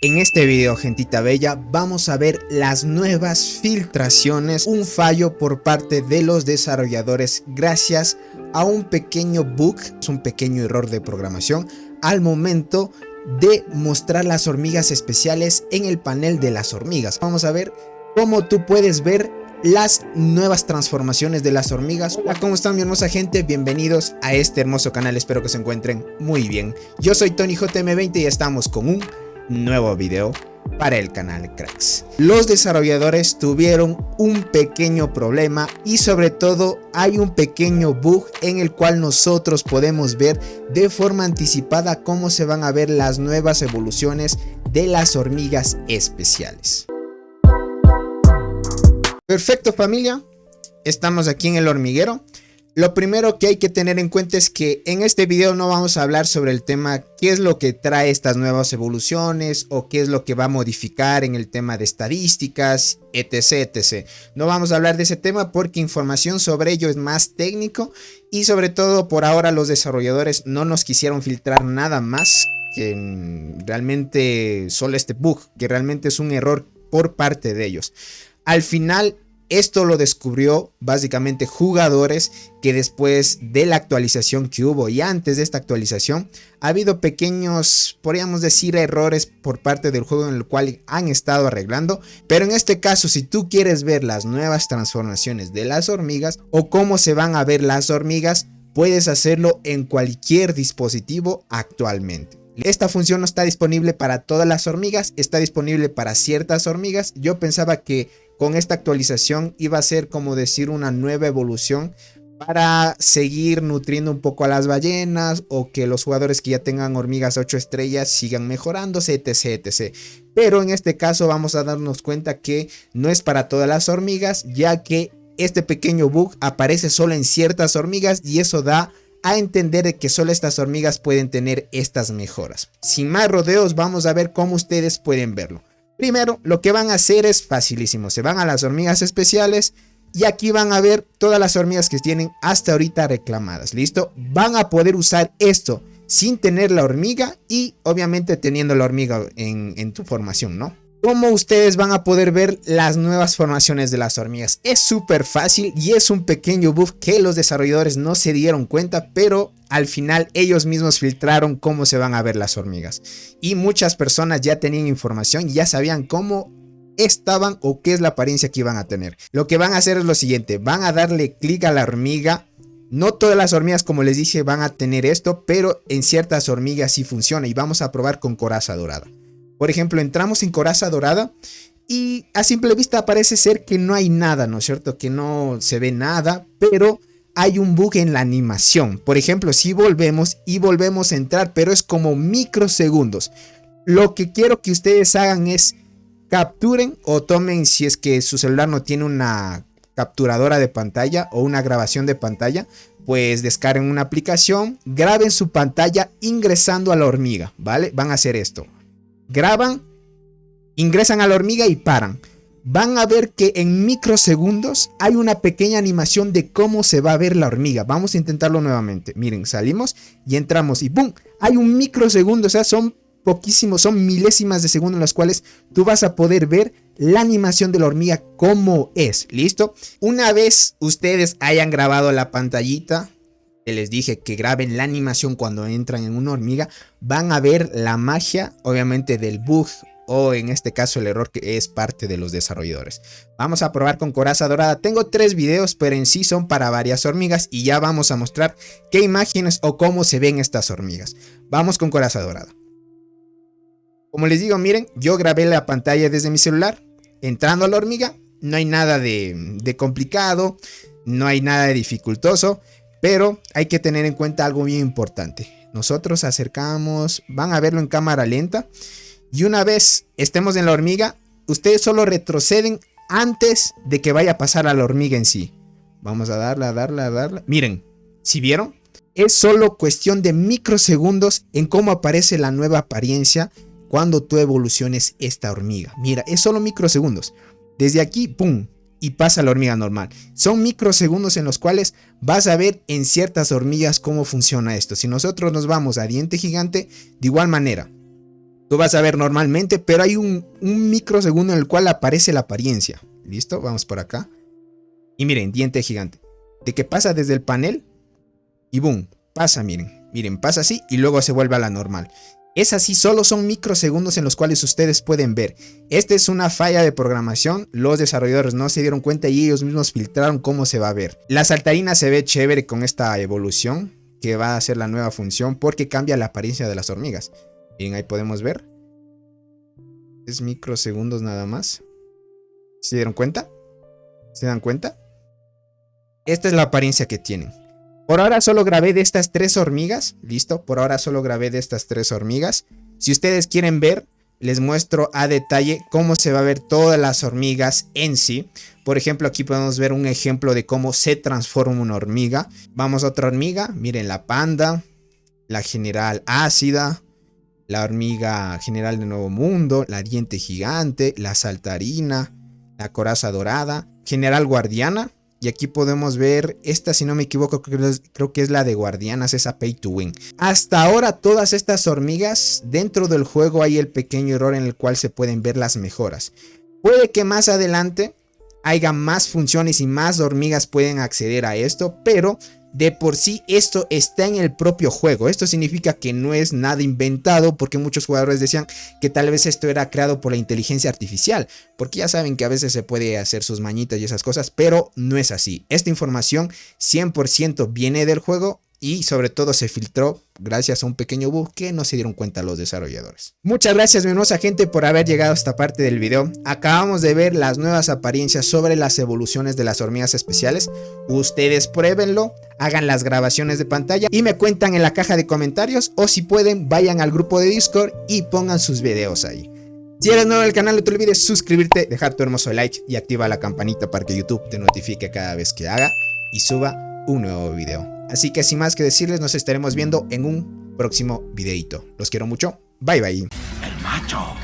En este video, gentita bella, vamos a ver las nuevas filtraciones, un fallo por parte de los desarrolladores gracias a un pequeño bug, un pequeño error de programación al momento de mostrar las hormigas especiales en el panel de las hormigas. Vamos a ver cómo tú puedes ver las nuevas transformaciones de las hormigas. Hola, ¿cómo están mi hermosa gente? Bienvenidos a este hermoso canal, espero que se encuentren muy bien. Yo soy TonyJM20 y estamos con un nuevo video para el canal Cracks. Los desarrolladores tuvieron un pequeño problema y sobre todo hay un pequeño bug en el cual nosotros podemos ver de forma anticipada cómo se van a ver las nuevas evoluciones de las hormigas especiales. Perfecto, familia, estamos aquí en el hormiguero. Lo primero que hay que tener en cuenta es que en este video no vamos a hablar sobre el tema qué es lo que trae estas nuevas evoluciones o qué es lo que va a modificar en el tema de estadísticas, etc. No vamos a hablar de ese tema porque información sobre ello es más técnico y sobre todo por ahora los desarrolladores no nos quisieron filtrar nada más que realmente solo este bug, que realmente es un error por parte de ellos. Al final esto lo descubrió básicamente jugadores que después de la actualización que hubo y antes de esta actualización ha habido pequeños, podríamos decir, errores por parte del juego en el cual han estado arreglando. Pero en este caso, si tú quieres ver las nuevas transformaciones de las hormigas o cómo se van a ver las hormigas, puedes hacerlo en cualquier dispositivo actualmente. Esta función no está disponible para todas las hormigas, está disponible para ciertas hormigas. Yo pensaba que con esta actualización iba a ser como decir una nueva evolución para seguir nutriendo un poco a las ballenas o que los jugadores que ya tengan hormigas 8 estrellas sigan mejorándose, etc. Pero en este caso vamos a darnos cuenta que no es para todas las hormigas, ya que este pequeño bug aparece solo en ciertas hormigas y eso da a entender que solo estas hormigas pueden tener estas mejoras. Sin más rodeos, vamos a ver cómo ustedes pueden verlo. Primero, lo que van a hacer es facilísimo. Se van a las hormigas especiales y aquí van a ver todas las hormigas que tienen hasta ahorita reclamadas. ¿Listo? Van a poder usar esto sin tener la hormiga y obviamente teniendo la hormiga en tu formación, ¿no? ¿Cómo ustedes van a poder ver las nuevas formaciones de las hormigas? Es súper fácil y es un pequeño bug que los desarrolladores no se dieron cuenta, pero al final ellos mismos filtraron cómo se van a ver las hormigas. Y muchas personas ya tenían información y ya sabían cómo estaban o qué es la apariencia que iban a tener. Lo que van a hacer es lo siguiente, van a darle clic a la hormiga. No todas las hormigas, como les dije, van a tener esto, pero en ciertas hormigas sí funciona y vamos a probar con coraza dorada. Por ejemplo, entramos en coraza dorada y a simple vista parece ser que no hay nada, ¿no es cierto? Que no se ve nada, pero hay un bug en la animación. Por ejemplo, si volvemos a entrar, pero es como microsegundos. Lo que quiero que ustedes hagan es capturen o tomen, si es que su celular no tiene una capturadora de pantalla o una grabación de pantalla, pues descarguen una aplicación, graben su pantalla ingresando a la hormiga, ¿vale? Van a hacer esto. Graban, ingresan a la hormiga y paran. Van a ver que en microsegundos hay una pequeña animación de cómo se va a ver la hormiga. Vamos a intentarlo nuevamente. Miren, salimos y entramos y ¡pum! Hay un microsegundo, o sea, son poquísimos, son milésimas de segundo en las cuales tú vas a poder ver la animación de la hormiga cómo es. ¿Listo? Una vez ustedes hayan grabado la pantallita, les dije que graben la animación cuando entran en una hormiga, van a ver la magia, obviamente, del bug o en este caso el error que es parte de los desarrolladores. Vamos a probar con coraza dorada. Tengo 3 videos, pero en sí son para varias hormigas y ya vamos a mostrar qué imágenes o cómo se ven estas hormigas. Vamos con coraza dorada. Como les digo, miren, yo grabé la pantalla desde mi celular. Entrando a la hormiga, no hay nada de complicado, no hay nada de dificultoso. Pero hay que tener en cuenta algo bien importante. Nosotros acercamos, van a verlo en cámara lenta. Y una vez estemos en la hormiga, ustedes solo retroceden antes de que vaya a pasar a la hormiga en sí. Vamos a darle. Miren, ¿sí vieron? Es solo cuestión de microsegundos en cómo aparece la nueva apariencia cuando tú evoluciones esta hormiga. Mira, es solo microsegundos. Desde aquí, ¡pum! Y pasa la hormiga normal. Son microsegundos en los cuales vas a ver en ciertas hormigas cómo funciona esto. Si nosotros nos vamos a diente gigante, de igual manera. Tú vas a ver normalmente, pero hay un microsegundo en el cual aparece la apariencia. ¿Listo? Vamos por acá. Y miren, diente gigante. De que pasa desde el panel y boom, pasa, miren. Miren, pasa así y luego se vuelve a la normal. Es así, solo son microsegundos en los cuales ustedes pueden ver. Esta es una falla de programación. Los desarrolladores no se dieron cuenta y ellos mismos filtraron cómo se va a ver. La saltarina se ve chévere con esta evolución, que va a ser la nueva función porque cambia la apariencia de las hormigas. Miren, ahí podemos ver. Es microsegundos nada más. ¿Se dieron cuenta? ¿Se dan cuenta? Esta es la apariencia que tienen. Por ahora solo grabé de estas 3 hormigas. Listo, por ahora solo grabé de estas 3 hormigas. Si ustedes quieren ver, les muestro a detalle cómo se va a ver todas las hormigas en sí. Por ejemplo, aquí podemos ver un ejemplo de cómo se transforma una hormiga. Vamos a otra hormiga. Miren, la panda, la general ácida, la hormiga general de Nuevo Mundo, la diente gigante, la saltarina, la coraza dorada, general guardiana. Y aquí podemos ver, esta si no me equivoco creo que es la de guardianas, esa pay to win. Hasta ahora todas estas hormigas, dentro del juego hay el pequeño error en el cual se pueden ver las mejoras. Puede que más adelante haya más funciones y más hormigas pueden acceder a esto, pero de por sí esto está en el propio juego. Esto significa que no es nada inventado, porque muchos jugadores decían que tal vez esto era creado por la inteligencia artificial, porque ya saben que a veces se puede hacer sus mañitas y esas cosas, pero no es así. Esta información 100% viene del juego y sobre todo se filtró gracias a un pequeño bug que no se dieron cuenta los desarrolladores. Muchas gracias, mi hermosa gente, por haber llegado a esta parte del video. Acabamos de ver las nuevas apariencias sobre las evoluciones de las hormigas especiales. Ustedes pruébenlo, hagan las grabaciones de pantalla y me cuentan en la caja de comentarios, o si pueden vayan al grupo de Discord y pongan sus videos ahí. Si eres nuevo en el canal, no te olvides suscribirte, dejar tu hermoso like y activa la campanita para que YouTube te notifique cada vez que haga y suba un nuevo video. Así que sin más que decirles, nos estaremos viendo en un próximo videito. Los quiero mucho. Bye bye. El macho.